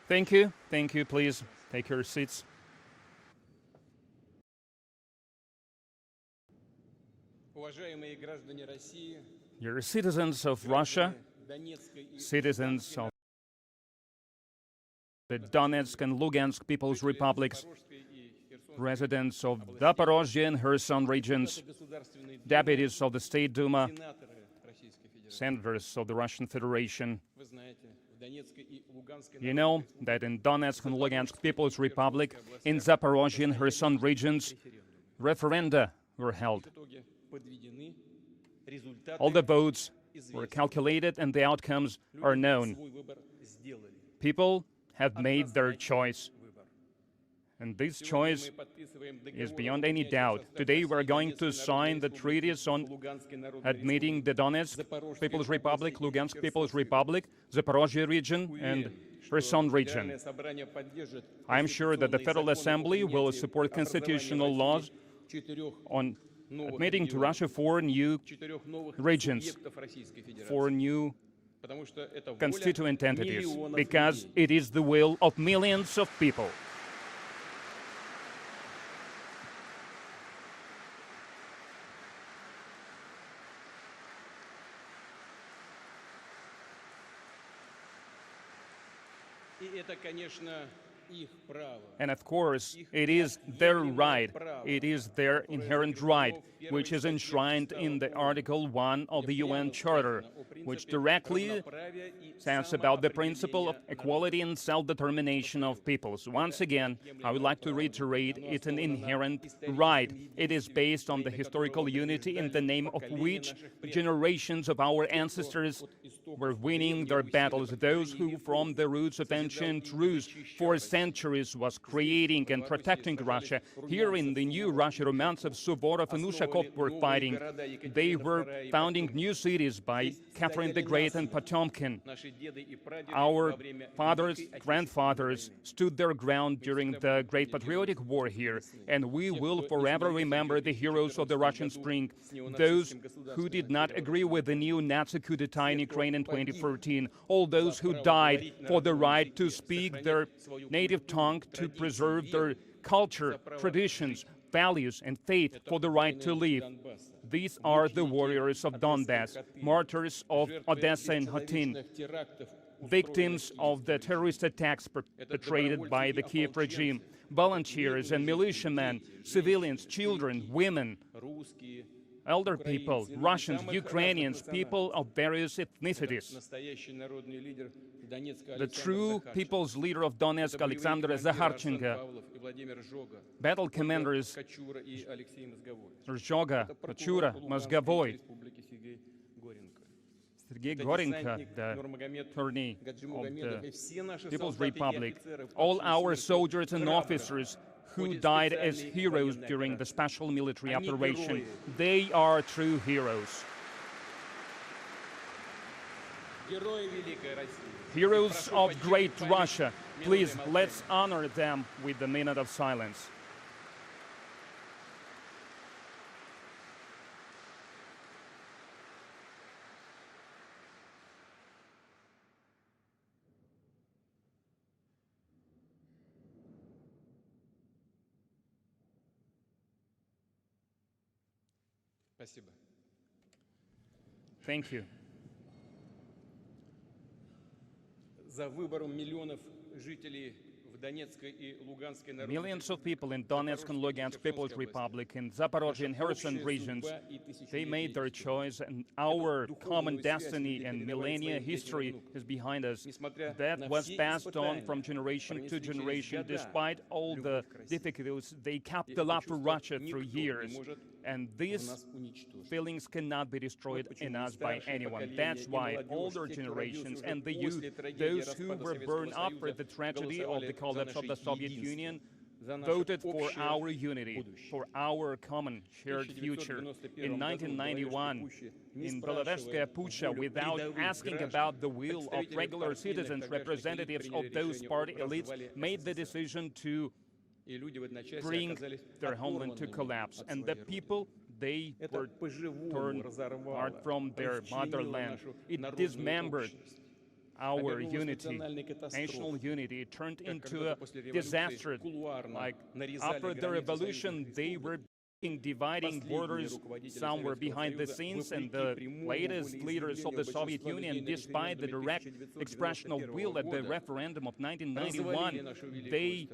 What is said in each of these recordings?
Thank you. Thank you. Please take your seats. You're citizens of Russia, citizens of the Donetsk and Lugansk People's Republics, residents of Zaporozhye and Kherson regions, deputies of the State Duma, senators of the Russian Federation. You know that in Donetsk and Lugansk People's Republic, in Zaporozhye and Kherson regions, referenda were held. All the votes were calculated and the outcomes are known. People have made their choice. And this choice is beyond any doubt. Today we're going to sign the treaties on admitting the Donetsk People's Republic, Lugansk People's Republic, Zaporozhye region, and Kherson region. I'm sure that the Federal Assembly will support constitutional laws on admitting to Russia 4 new regions, 4 new constituent entities, because it is the will of millions of people. And of course, it is their right, it is their inherent right, which is enshrined in the Article 1 of the UN Charter, which directly says about the principle of equality and self-determination of peoples. Once again, I would like to reiterate, it's an inherent right. It is based on the historical unity in the name of which generations of our ancestors were winning their battles, those who from the roots of ancient Rus for centuries was creating and protecting Russia. Here in the new Russia, Rumyantsev, Suvorov and Ushakov were fighting. They were founding new cities by Catherine the Great and Potemkin. Our fathers, grandfathers stood their ground during the Great Patriotic War here, and we will forever remember the heroes of the Russian Spring, those who did not agree with the new Nazi coup d'etat in Ukraine in 2014, all those who died for the right to speak their native tongue, to preserve their culture, traditions, values, and faith, for the right to live. These are the warriors of Donbass, martyrs of Odessa and Khatyn, victims of the terrorist attacks perpetrated by the Kiev regime, volunteers and militiamen, civilians, children, women, elder people, Russians, Ukrainians, people of various ethnicities. The true people's leader of Donetsk, Alexander Zakharchenko, battle commanders Zhoga, Kachura, Mozgovoy, Sergei Gorenko, the attorney of the People's Republic, all our soldiers and officers who died as heroes during the special military operation. They are true heroes. Heroes of great Russia. Please, let's honor them with a minute of silence. Thank you. Millions of people in Donetsk and Lugansk People's Republic, in Zaporozhye and Kherson regions, they made their choice, and our common destiny and millennia history is behind us. That was passed on from generation to generation. Despite all the difficulties, they kept the love for Russia through years. And these feelings cannot be destroyed in us by anyone. That's why older generations and the youth, those who were burned up for the tragedy of the collapse of the Soviet Union, voted for our unity, for our common shared future. In 1991, in Belovezhskaya Pucha, without asking about the will of regular citizens, representatives of those party elites made the decision to bring their homeland to collapse. And the people, they were torn apart from their motherland. It dismembered our unity, national unity, turned into a disaster. Like after the revolution, they were dividing borders. Some were behind the scenes, and the latest leaders of the Soviet Union, despite the direct expression of will at the referendum of 1991, they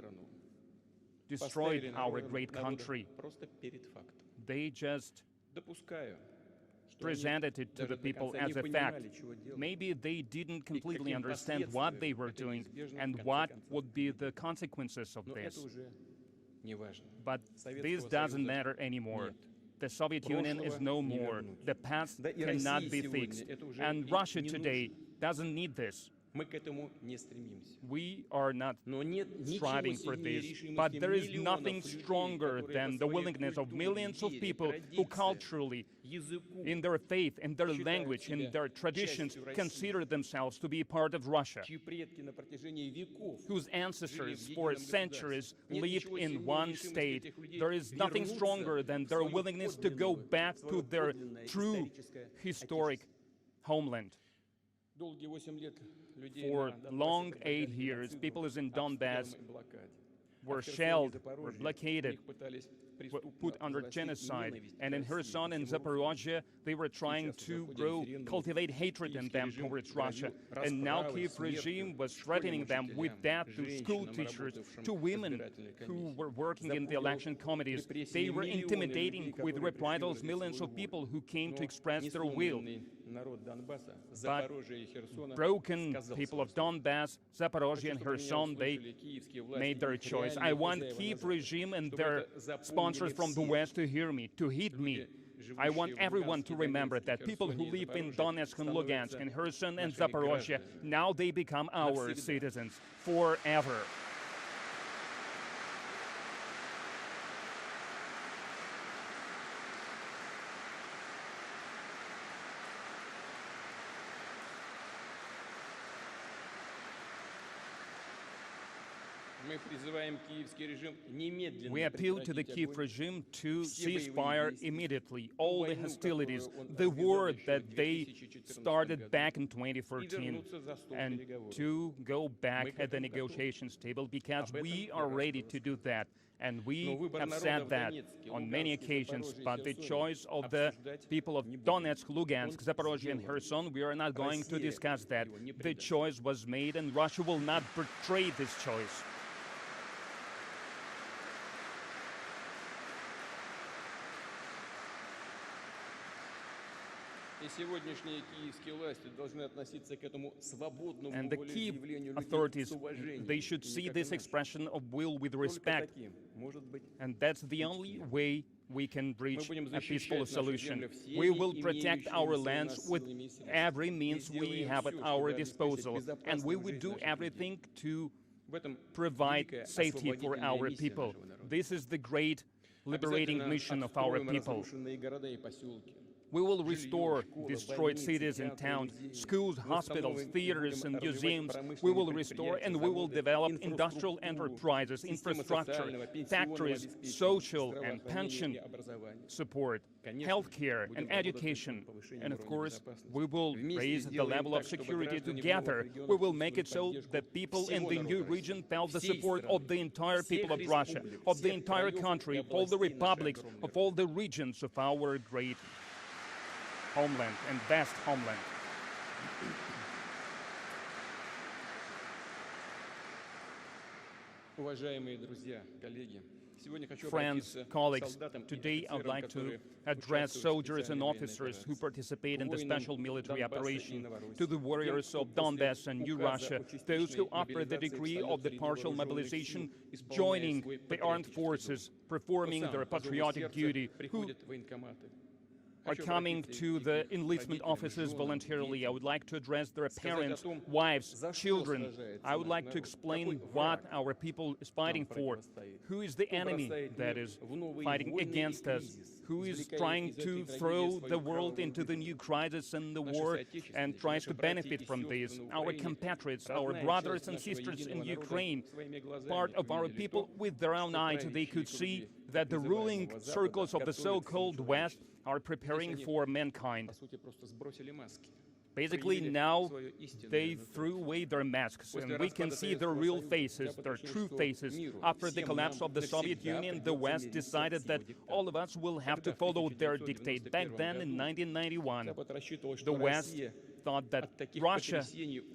destroyed our great country. They just presented it to the people as a fact. Maybe they didn't completely understand what they were doing and what would be the consequences of this. But this doesn't matter anymore. The Soviet Union is no more. The past cannot be fixed. And Russia today doesn't need this. We are not striving for this, but there is nothing stronger than the willingness of millions of people who culturally, in their faith, in their language, in their traditions, consider themselves to be part of Russia, whose ancestors for centuries lived in one state. There is nothing stronger than their willingness to go back to their true historic homeland. For long 8 years, peoples in Donbass were shelled, were blockaded, were put under genocide. And in Kherson and Zaporozhye, they were trying to cultivate hatred in them towards Russia. And now Kiev regime was threatening them with death to school teachers, to women who were working in the election committees. They were intimidating with reprisals millions of people who came to express their will. But broken people of Donbass, Zaporozhye and Kherson, they made their choice. I want Kiev regime and their sponsors from the West to hear me, to heed me. I want everyone to remember that people who live in Donetsk and Lugansk and Kherson and Zaporozhye, now they become our citizens forever. We appeal to the Kiev regime to cease fire immediately, all the hostilities, the war that they started back in 2014, and to go back at the negotiations table, because we are ready to do that. And we have said that on many occasions, but the choice of the people of Donetsk, Lugansk, Zaporozhye and Kherson, we are not going to discuss that. The choice was made, and Russia will not betray this choice. And the Kiev authorities, they should see this expression of will with respect. And that's the only way we can reach a peaceful solution. We will protect our lands with every means we have at our disposal. And we will do everything to provide safety for our people. This is the great liberating mission of our people. We will restore destroyed cities and towns, schools, hospitals, theaters, and museums. We will restore and we will develop industrial enterprises, infrastructure, factories, social and pension support, healthcare and education. And of course, we will raise the level of security together. We will make it so that people in the new region felt the support of the entire people of Russia, of the entire country, of all the republics, of all the regions of our great homeland and vast homeland. Friends, colleagues, today I would like to address soldiers and officers who participate in the special military operation, to the warriors of Donbass and New Russia, those who offer the degree of the partial mobilization, joining the armed forces, performing their patriotic duty, who are coming to the enlistment offices voluntarily. I would like to address their parents, wives, children. I would like to explain what our people is fighting for. Who is the enemy that is fighting against us? Who is trying to throw the world into the new crisis and the war and tries to benefit from this? Our compatriots, our brothers and sisters in Ukraine, part of our people, with their own eyes, they could see that the ruling circles of the so-called West are preparing for mankind. Basically, now they threw away their masks, and we can see their real faces, their true faces. After the collapse of the Soviet Union, the West decided that all of us will have to follow their dictate. Back then, in 1991, the West thought that Russia,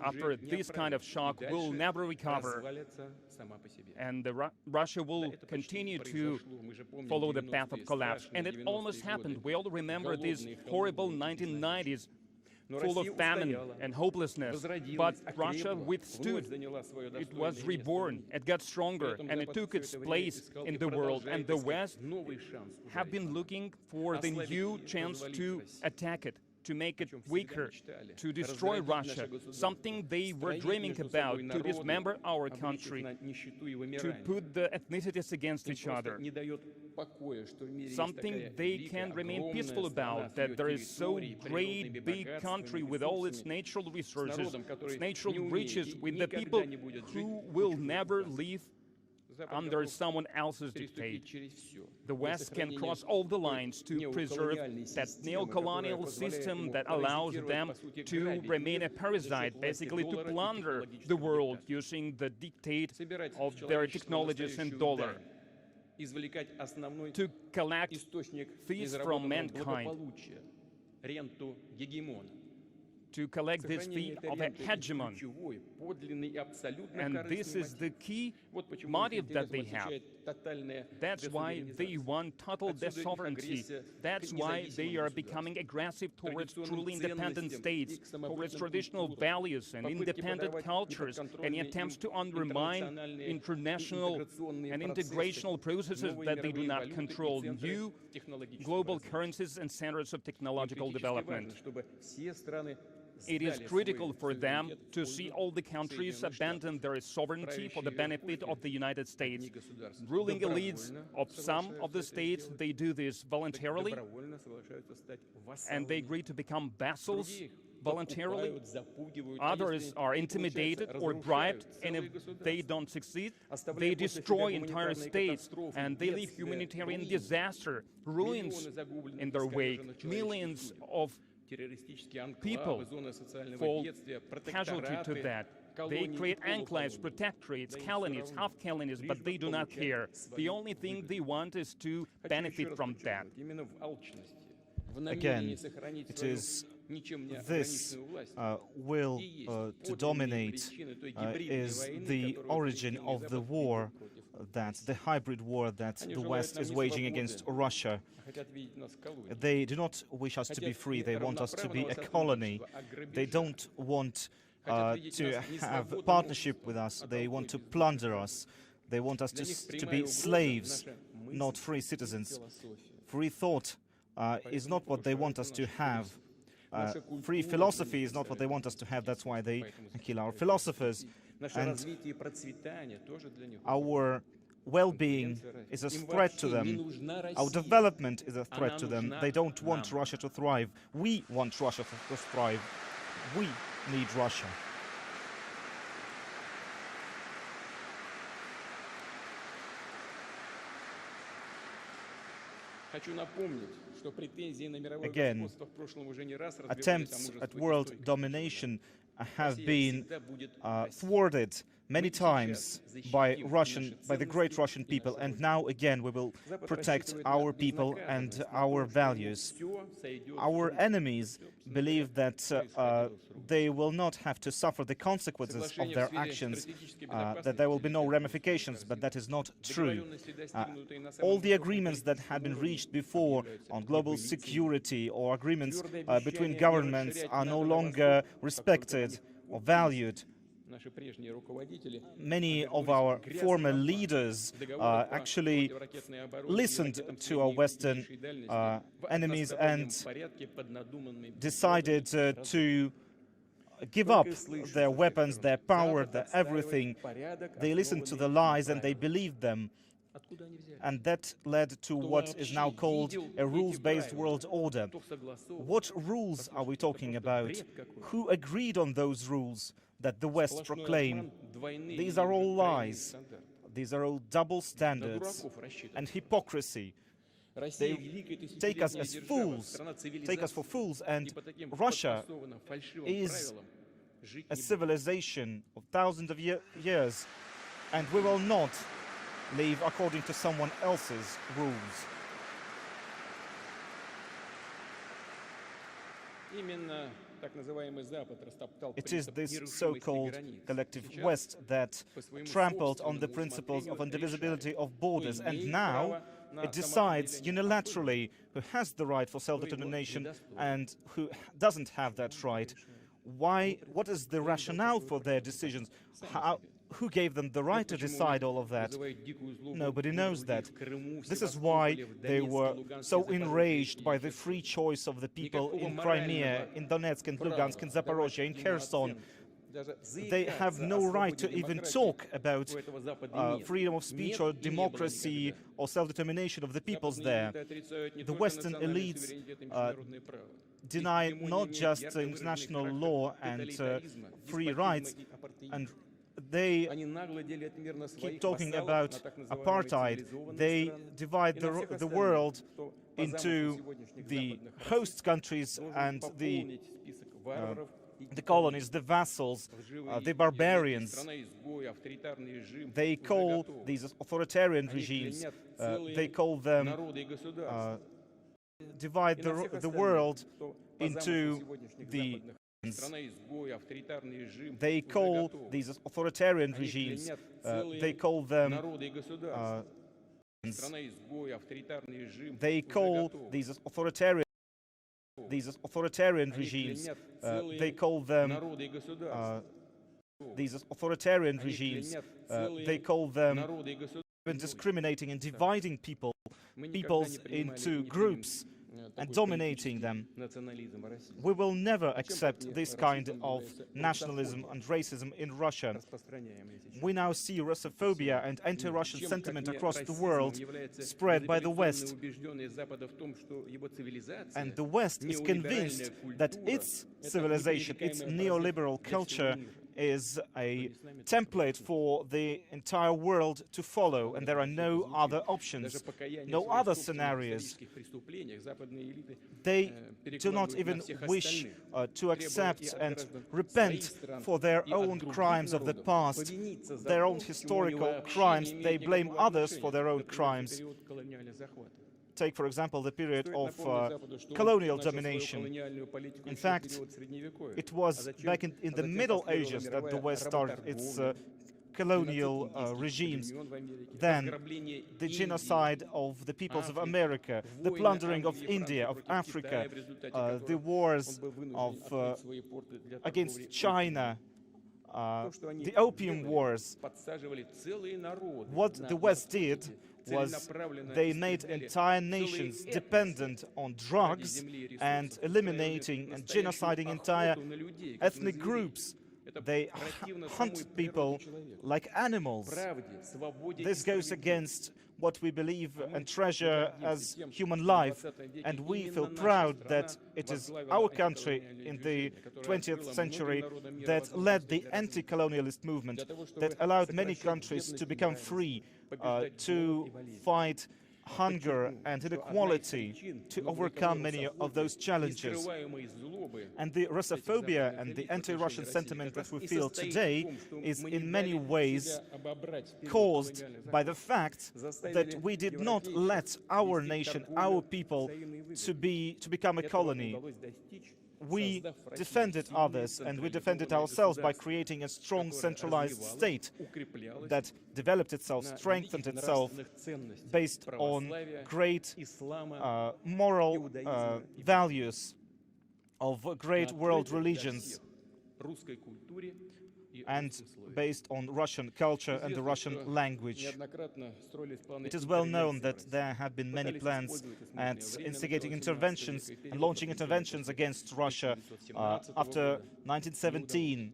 after this kind of shock, will never recover, and Russia will continue to follow the path of collapse. And it almost happened. We all remember these horrible 1990s, full of famine and hopelessness, but Russia withstood. It was reborn, it got stronger, and it took its place in the world. And the West have been looking for the new chance to attack it, to make it weaker, to destroy Russia, something they were dreaming about, to dismember our country, to put the ethnicities against each other, something they can remain peaceful about, that there is so great, big country with all its natural resources, its natural riches, with the people who will never live under someone else's dictate. The West can cross all the lines to preserve that neo-colonial system that allows them to remain a parasite, basically to plunder the world using the dictate of their technologies and dollar, to collect fees from mankind, to collect this fee of a hegemon. And this is the key motive that they have. That's why they want total sovereignty. That's why they are becoming aggressive towards truly independent states, towards traditional values and independent cultures, and attempts to undermine international and integrational processes that they do not control, new global currencies and centers of technological development. It is critical for them to see all the countries abandon their sovereignty for the benefit of the United States. Ruling elites of some of the states, they do this voluntarily, and they agree to become vassals voluntarily. Others are intimidated or bribed, and if they don't succeed, they destroy entire states, and they leave humanitarian disaster, ruins in their wake. Millions of people fall casualty to that. They create enclaves, protectorates, colonies, half-colonies, but they do not care. The only thing they want is to benefit from that. Again, it is this will to dominate is the origin of the war, that the hybrid war that the West is waging against Russia. They do not wish us to be free. They want us to be a colony. They don't want to have a partnership with us. They want to plunder us. They want us to be slaves, not free citizens. Free thought is not what they want us to have. Free philosophy is not what they want us to have. That's why they kill our philosophers. And our well-being is a threat to them. Our development is a threat to them. They don't want Russia to thrive. We want Russia to thrive. We need Russia. Again, attempts at world domination have been thwarted many times by the great Russian people, and now again we will protect our people and our values. Our enemies believe that they will not have to suffer the consequences of their actions, that there will be no ramifications, but that is not true. All the agreements that had been reached before on global security or agreements between governments are no longer respected or valued. Many of our former leaders actually listened to our Western enemies and decided to give up their weapons, their power, their everything. They listened to the lies and they believed them. And that led to what is now called a rules-based world order. What rules are we talking about? Who agreed on those rules that the West proclaim? These are all lies. These are all double standards and hypocrisy. They take us as fools, take us for fools, and Russia is a civilization of thousands of years, and we will not live according to someone else's rules. It is this so-called collective West that trampled on the principles of indivisibility of borders, and now it decides unilaterally who has the right for self-determination and who doesn't have that right. Why? What is the rationale for their decisions? Who gave them the right to decide all of that? Nobody knows that. This is why they were so enraged by the free choice of the people in Crimea, in Donetsk, in Lugansk, in Zaporozhye, in Kherson. They have no right to even talk about freedom of speech or democracy or self-determination of the peoples there. The Western elites deny not just international law and free rights, and they keep talking about apartheid. They divide the world into the host countries and the colonies, the vassals, the barbarians. They call these authoritarian regimes, they call them, divide the world into the they call these authoritarian regimes, they call them they call these authoritarian regimes, they call them discriminating and dividing peoples into groups and dominating them. We will never accept this kind of nationalism and racism in Russia. We now see Russophobia and anti-Russian sentiment across the world spread by the West. And the West is convinced that its civilization, its neoliberal culture, is a template for the entire world to follow, and there are no other options, no other scenarios. They do not even wish to accept and repent for their own crimes of the past, their own historical crimes. They blame others for their own crimes. Take, for example, the period of colonial domination. In fact, it was back in the Middle Ages that the West started its colonial regimes. Then the genocide of the peoples of America, the plundering of India, of Africa, the wars against China, the Opium Wars. What the West did was they made entire nations dependent on drugs and eliminating and genociding entire ethnic groups. They hunt people like animals. This goes against what we believe and treasure as human life, and we feel proud that it is our country in the 20th century that led the anti-colonialist movement, that allowed many countries to become free, to fight hunger and inequality, to overcome many of those challenges. And the Russophobia and the anti-Russian sentiment that we feel today is in many ways caused by the fact that we did not let our nation, our people, to become a colony. We defended others and we defended ourselves by creating a strong centralized state that developed itself, strengthened itself based on great moral values of great world religions and based on Russian culture and the Russian language. It is well known that there have been many plans at instigating interventions and launching interventions against Russia after 1917,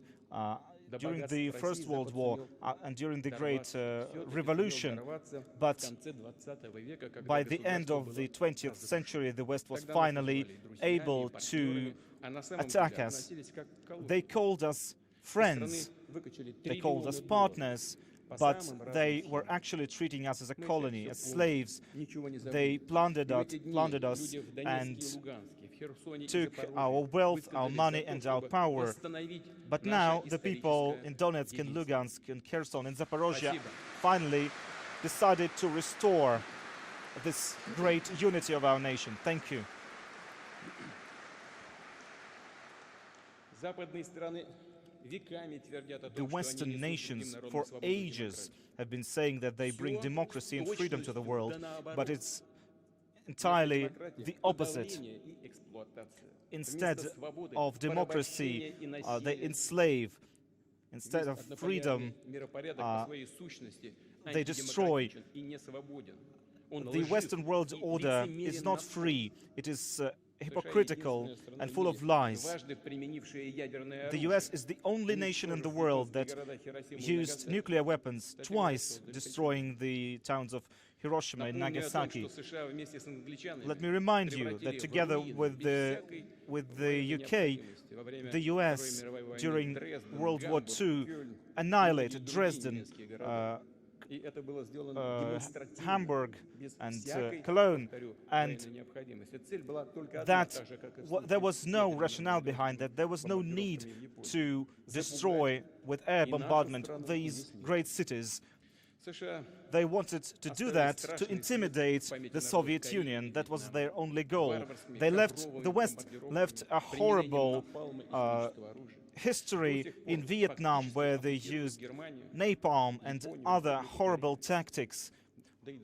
during the First World War and during the Great Revolution. But by the end of the 20th century, the West was finally able to attack us. They called us friends, they called us partners, but they were actually treating us as a colony, as slaves. They plundered us and took our wealth, our money, and our power. But now the people in Donetsk, in Lugansk, in Kherson, in Zaporozhye finally decided to restore this great unity of our nation. Thank you. The Western nations for ages have been saying that they bring democracy and freedom to the world, but it's entirely the opposite. Instead of democracy, they enslave. Instead of freedom, they destroy. The Western world order is not free. It is hypocritical and full of lies. The US is the only nation in the world that used nuclear weapons, twice destroying the towns of Hiroshima and Nagasaki. Let me remind you that together with the UK, the US during World War II annihilated Dresden, Hamburg and Cologne, and that there was no rationale behind that. There was no need to destroy with air bombardment these great cities. They wanted to do that to intimidate the Soviet Union. That was their only goal. The West left a horrible history in Vietnam, where they used napalm and other horrible tactics.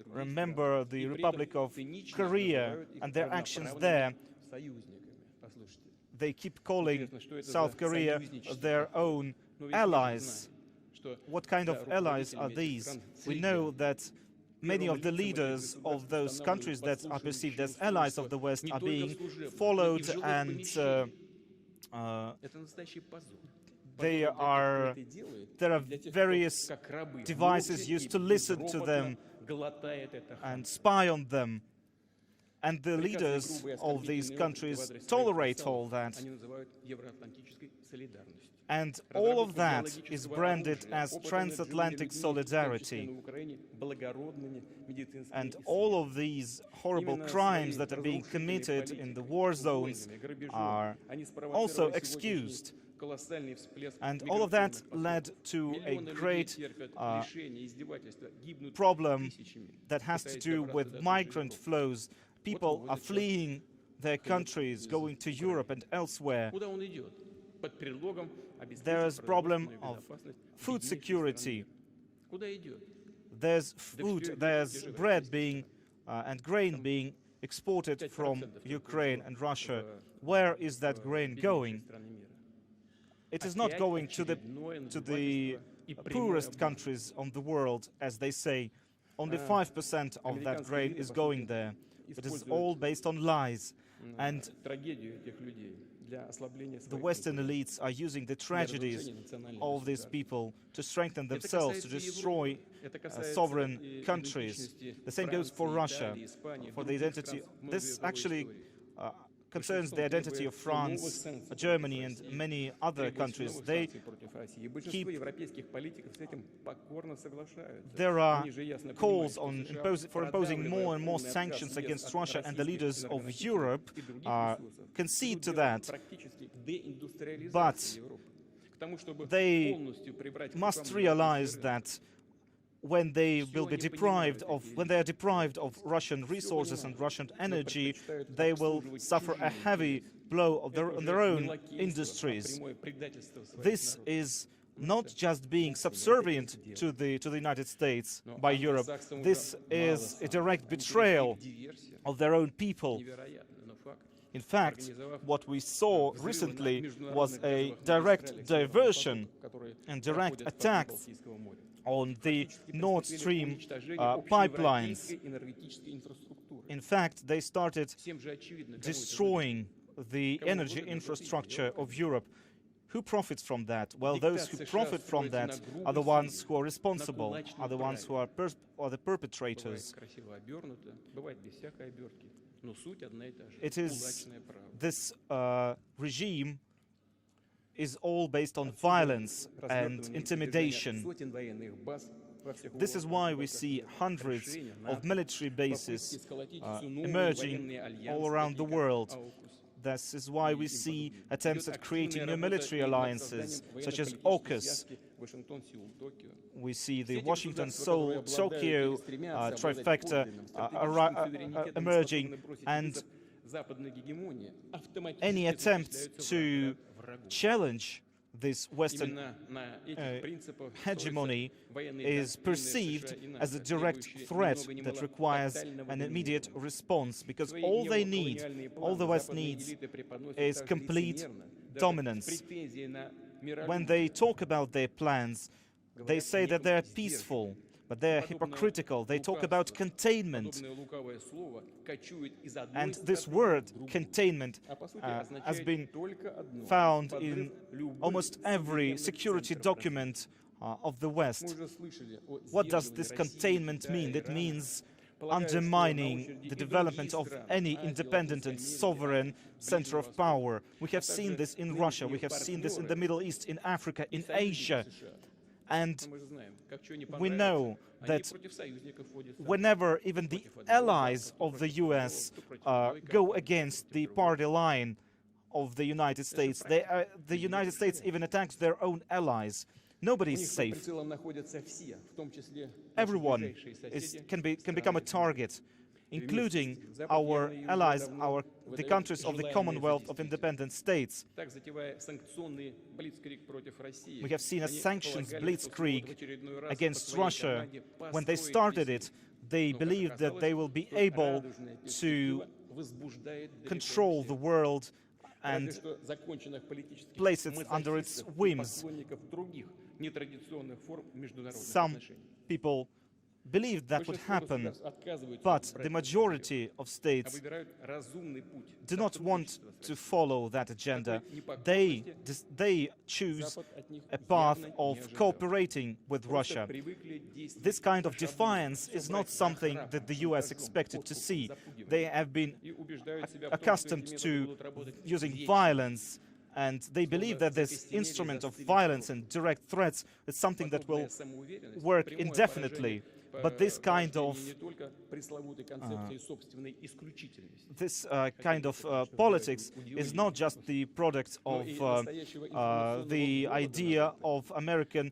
Remember the Republic of Korea and their actions there. They keep calling South Korea their own allies. What kind of allies are these? We know that many of the leaders of those countries that are perceived as allies of the West are being followed, and there are various devices used to listen to them and spy on them. And the leaders of these countries tolerate all that. And all of that is branded as transatlantic solidarity. And all of these horrible crimes that are being committed in the war zones are also excused. And all of that led to a great problem that has to do with migrant flows. People are fleeing their countries, going to Europe and elsewhere. There is a problem of food security. There's food, there's bread being and grain being exported from Ukraine and Russia. Where is that grain going? It is not going to the poorest countries of the world, as they say. Only 5% of that grain is going there. It is all based on lies. And the Western elites are using the tragedies of these people to strengthen themselves, to destroy sovereign countries. The same goes for Russia, for the identity. This actually concerns the identity of France, Germany, and many other countries. They keep. There are calls on for imposing more and more sanctions against Russia, and the leaders of Europe concede to that. But they must realize that when they are deprived of Russian resources and Russian energy, they will suffer a heavy blow on their own industries. This is not just being subservient to the United States by Europe. This is a direct betrayal of their own people. In fact, what we saw recently was a direct diversion and direct attack on the Nord Stream pipelines. In fact, they started destroying the energy infrastructure of Europe. Who profits from that? Well, those who profit from that are the ones who are responsible, are the ones who are the perpetrators. It is this regime is all based on violence and intimidation. This is why we see hundreds of military bases emerging all around the world. This is why we see attempts at creating new military alliances, such as AUKUS. We see the Washington-Seoul, Tokyo trifecta emerging, and any attempt to challenge this Western hegemony is perceived as a direct threat that requires an immediate response, because all they need, all the West needs, is complete dominance. When they talk about their plans, they say that they're peaceful, but they're hypocritical. They talk about containment. And this word, containment, has been found in almost every security document of the West. What does this containment mean? It means undermining the development of any independent and sovereign center of power. We have seen this in Russia, we have seen this in the Middle East, in Africa, in Asia. And we know that whenever even the allies of the US go against the party line of the United States, the United States even attacks their own allies. Nobody is safe. Everyone can become a target, including our allies, the countries of the Commonwealth of Independent States. We have seen a sanctions blitzkrieg against Russia. When they started it, they believed that they will be able to control the world and place it under its whims. Some people believed that would happen, but the majority of states do not want to follow that agenda. They choose a path of cooperating with Russia. This kind of defiance is not something that the US expected to see. They have been accustomed to using violence, and they believe that this instrument of violence and direct threats is something that will work indefinitely. But this kind of politics is not just the product of the idea of American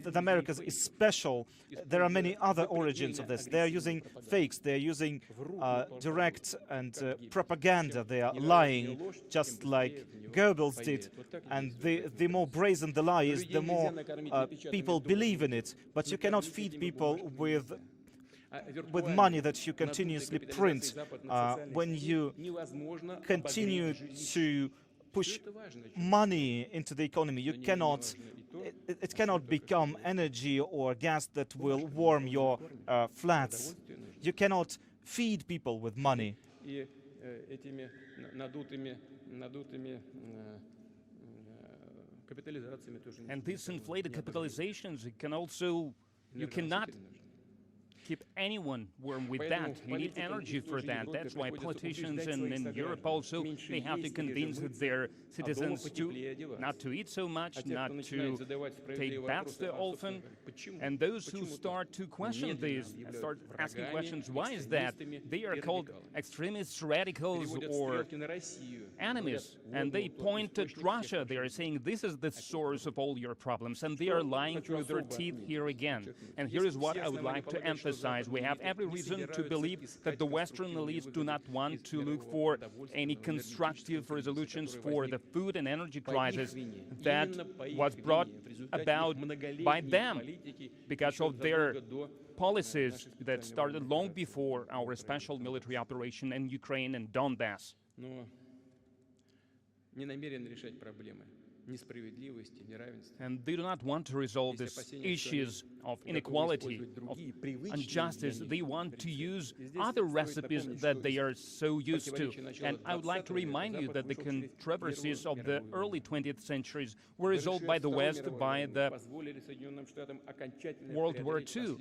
that America is special. There are many other origins of this. They are using fakes. They are using direct and propaganda. They are lying, just like Goebbels did. And the more brazen the lie is, the more people believe in it. But you cannot feed people with money that you continuously print. When you continue to push money into the economy, you cannot. It cannot become energy or gas that will warm your flats. You cannot feed people with money. And these inflated capitalizations, it can also, you cannot keep anyone warm with that. You need energy for that. That's why politicians in Europe also, they have to convince their citizens not to eat so much, not to take baths so often. And those who start to question this, start asking questions, why is that? They are called extremists, radicals, or enemies. And they point at Russia. They are saying this is the source of all your problems. And they are lying through their teeth here again. And here is what I would like to emphasize. We have every reason to believe that the Western elites do not want to look for any constructive resolutions for the food and energy crisis that was brought about by them because of their policies that started long before our special military operation in Ukraine and Donbass. And they do not want to resolve these issues of inequality, of injustice. They want to use other recipes that they are so used to. And I would like to remind you that the controversies of the early 20th centuries were resolved by the West by the World War II.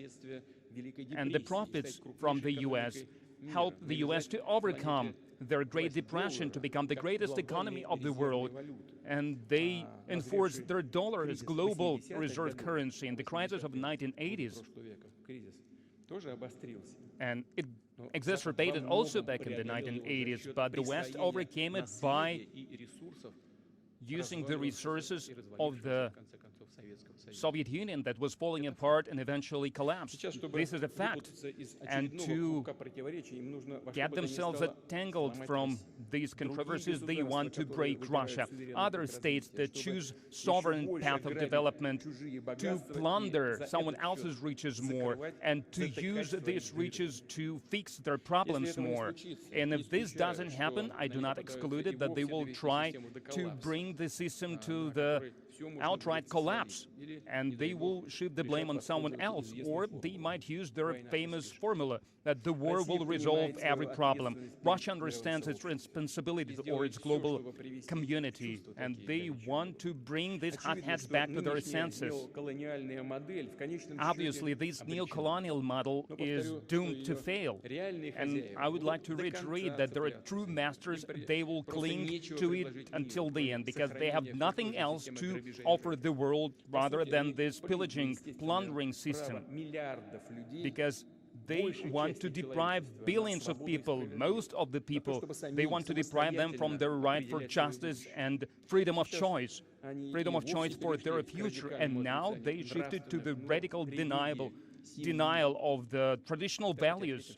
And the profits from the U.S. helped the U.S. to overcome their Great Depression to become the greatest economy of the world, and they enforced their dollar as global reserve currency in the crisis of the 1980s. And it exacerbated also back in the 1980s, but the West overcame it by using the resources of the Soviet Union that was falling apart and eventually collapsed. This is a fact. And to get themselves entangled from these controversies, they want to break Russia. Other states that choose sovereign path of development to plunder someone else's riches more and to use these riches to fix their problems more. And if this doesn't happen, I do not exclude it that they will try to bring the system to the outright collapse, and they will shift the blame on someone else, or they might use their famous formula that the war will resolve every problem. Russia understands its responsibility or its global community, and they want to bring these hotheads back to their senses. Obviously, this neo-colonial model is doomed to fail, and I would like to reiterate that there are true masters. They will cling to it until the end, because they have nothing else to offer the world rather than this pillaging, plundering system, because they want to deprive billions of people, most of the people, they want to deprive them from their right for justice and freedom of choice for their future. And now they shifted to the radical denial of the traditional values,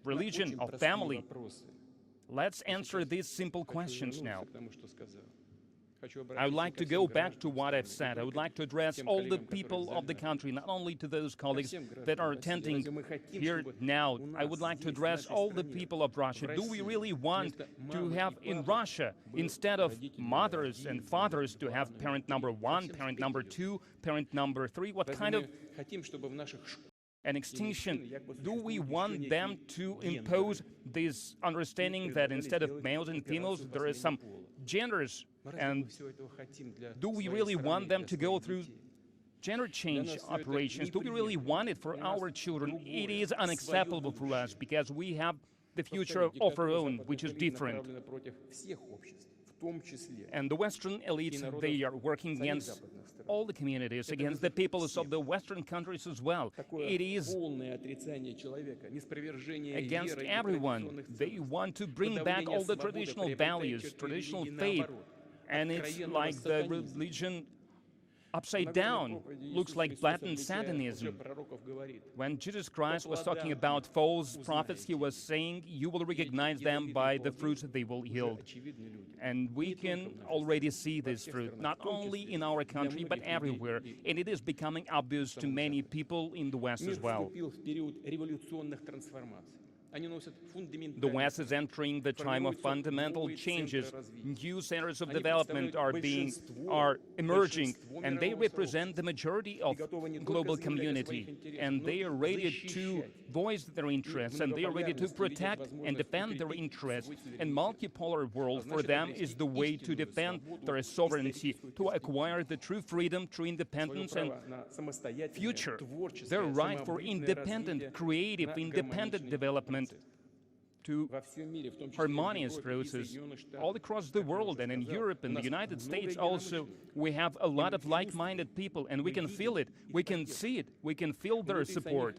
religion, of family. Let's answer these simple questions now. I would like to go back to what I've said. I would like to address all the people of the country, not only to those colleagues that are attending here now. I would like to address all the people of Russia. Do we really want to have in Russia, instead of mothers and fathers, to have parent number 1, parent number 2, parent number 3? What kind of an extinction? Do we want them to impose this understanding that instead of males and females, there are some genders? And do we really want them to go through gender change operations? Do we really want it for our children? It is unacceptable for us, because we have the future of our own, which is different. And the Western elites, they are working against all the communities, against the peoples of the Western countries as well. It is against everyone. They want to bring back all the traditional values, traditional faith, and it's like the religion upside down. Looks like blatant Satanism. When Jesus Christ was talking about false prophets, he was saying, you will recognize them by the fruits they will yield. And we can already see this fruit, not only in our country, but everywhere. And it is becoming obvious to many people in the West as well. The West is entering the time of fundamental changes. New centers of development are emerging, and they represent the majority of global community. And they are ready to voice their interests, and they are ready to protect and defend their interests. And multipolar world for them is the way to defend their sovereignty, to acquire the true freedom, true independence, and future. Their right for independent, creative, independent development, to harmonious process all across the world, and in Europe and the United States also. We have a lot of like-minded people, and we can feel it, we can see it, we can feel their support.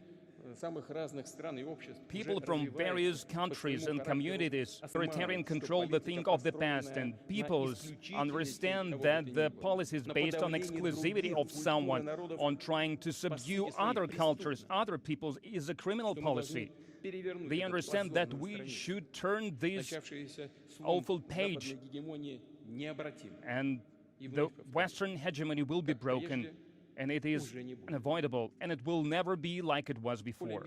People from various countries and communities. Authoritarian control the thing of the past, and peoples understand that the policy is based on exclusivity of someone, on trying to subdue other cultures, other peoples, is a criminal policy. They understand that we should turn this awful page, and the Western hegemony will be broken, and it is unavoidable, and it will never be like it was before.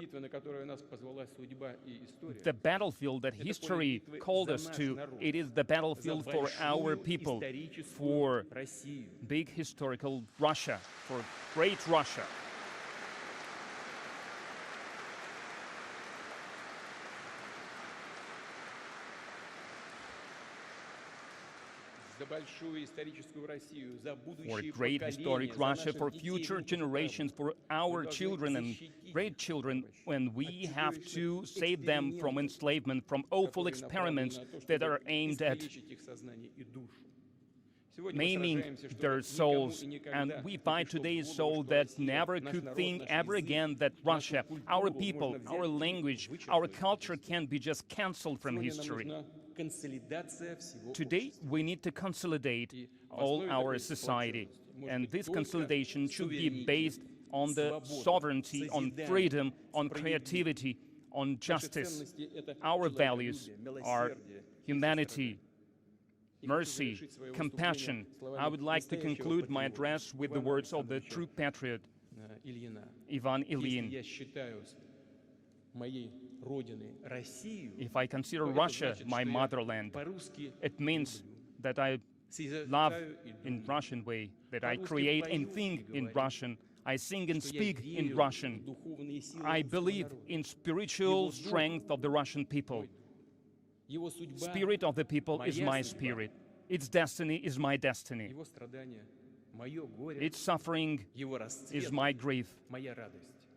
The battlefield that history called us to, it is the battlefield for our people, for big historical Russia, for great Russia. for great historic Russia, for future generations, for our children and great children, when we have to save them from enslavement, from awful experiments that are aimed at maiming their souls. And we fight today so that never could think ever again that Russia, our people, our language, our culture can be just cancelled from history. Today, we need to consolidate all our society. And this consolidation should be based on the sovereignty, on freedom, on creativity, on justice. Our values are humanity, mercy, compassion. I would like to conclude my address with the words of the true patriot, Ivan Ilyin. If I consider Russia my motherland, it means that I love in Russian way, that I create and think in Russian, I sing and speak in Russian. I believe in spiritual strength of the Russian people. Spirit of the people is my spirit. Its destiny is my destiny. Its suffering is my grief.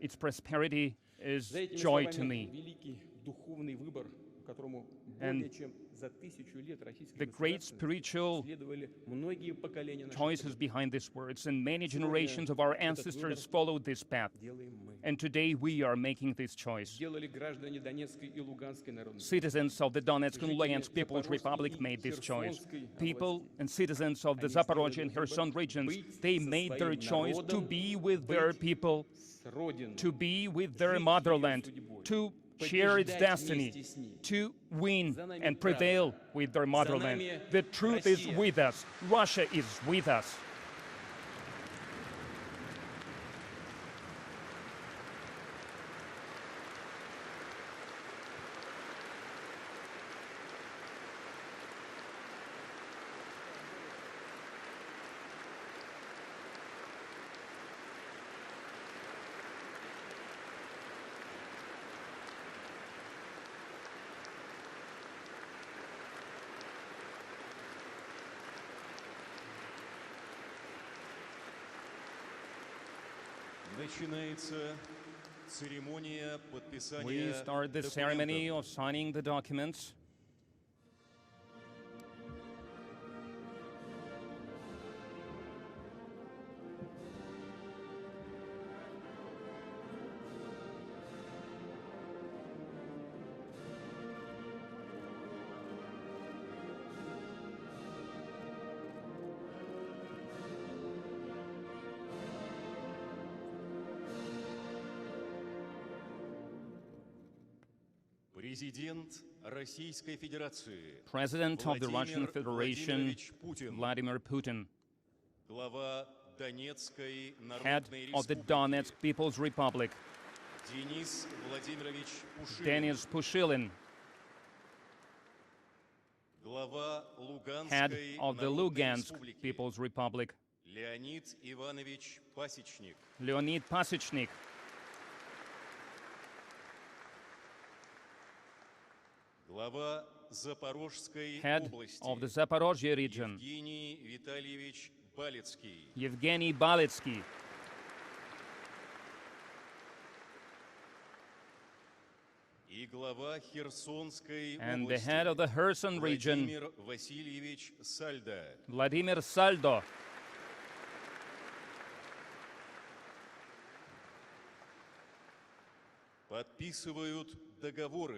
Its prosperity is joy to me. And the great spiritual choices behind these words, and many generations of our ancestors followed this path. And today we are making this choice. Citizens of the Donetsk and Lugansk People's Republic made this choice. People and citizens of the Zaporozhye and Kherson regions, they made their choice to be with their people, to be with their motherland, to share its destiny, to win and prevail with their motherland. The truth is with us. Russia is with us. We start the ceremony of signing the documents. President of the Russian Federation, Vladimir Putin. Head of the Donetsk People's Republic, Denis Pushilin. Head of the Lugansk People's Republic, Leonid Pasechnik. Head of the Zaporozhye region, Yevgeny Baletsky. And the head of the Kherson region, Vladimir Saldo.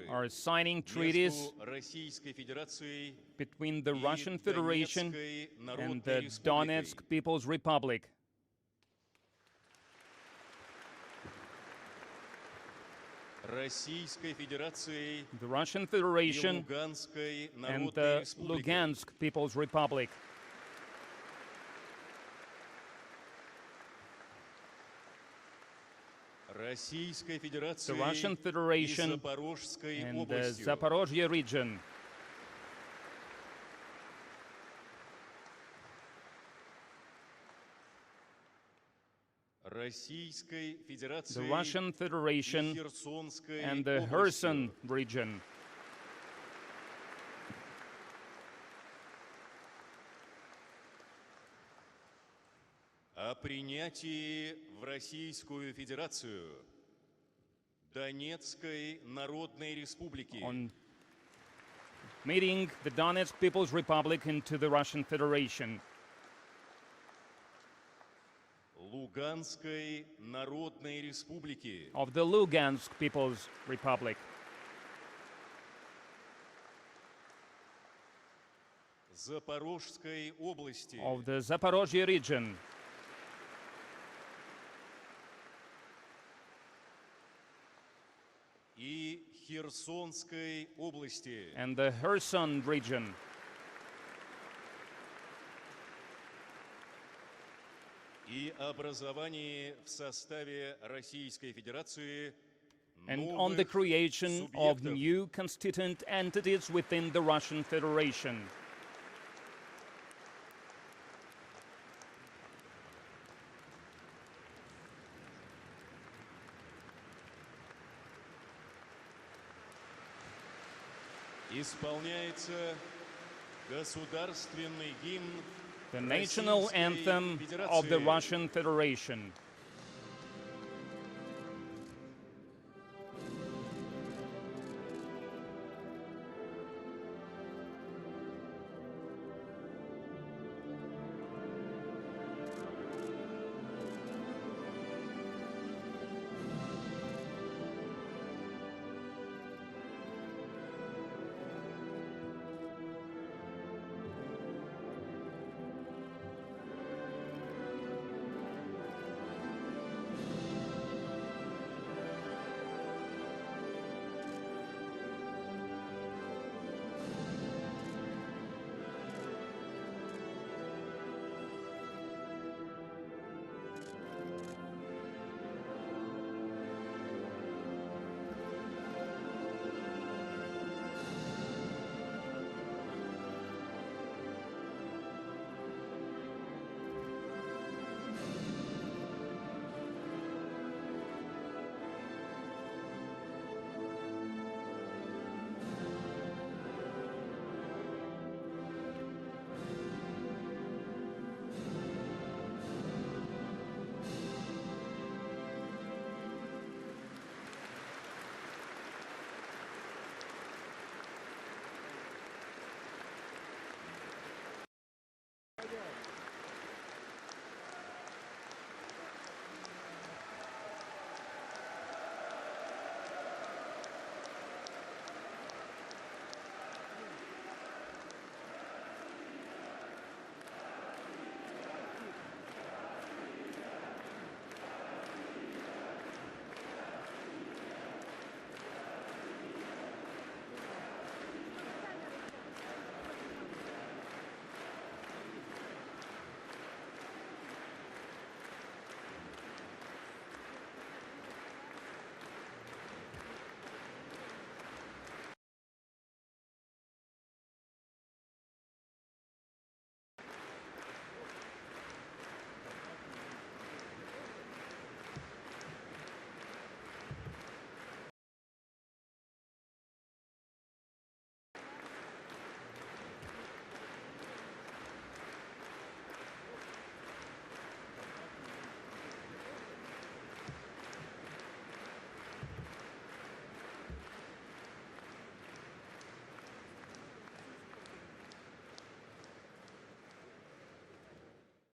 Are signing treaties between the Russian Federation and the Donetsk People's Republic. The Russian Federation and the Lugansk People's Republic. The Russian Federation and the Zaporozhye region. The Russian Federation and the Kherson region. о принятии в Российскую Федерацию Донецкой Народной Республики, on meeting the Donetsk People's Republic into the Russian Federation, Луганской Народной Республики, of the Lugansk People's Republic, Запорожской области, of the Zaporozhye region, и Херсонской области, and the Kherson region, и образовании в составе Российской Федерации and on the новых creation of субъектов new constituent entities within the Russian Federation. исполняется государственный гимн The national Российской anthem of the Федерации. Russian Federation.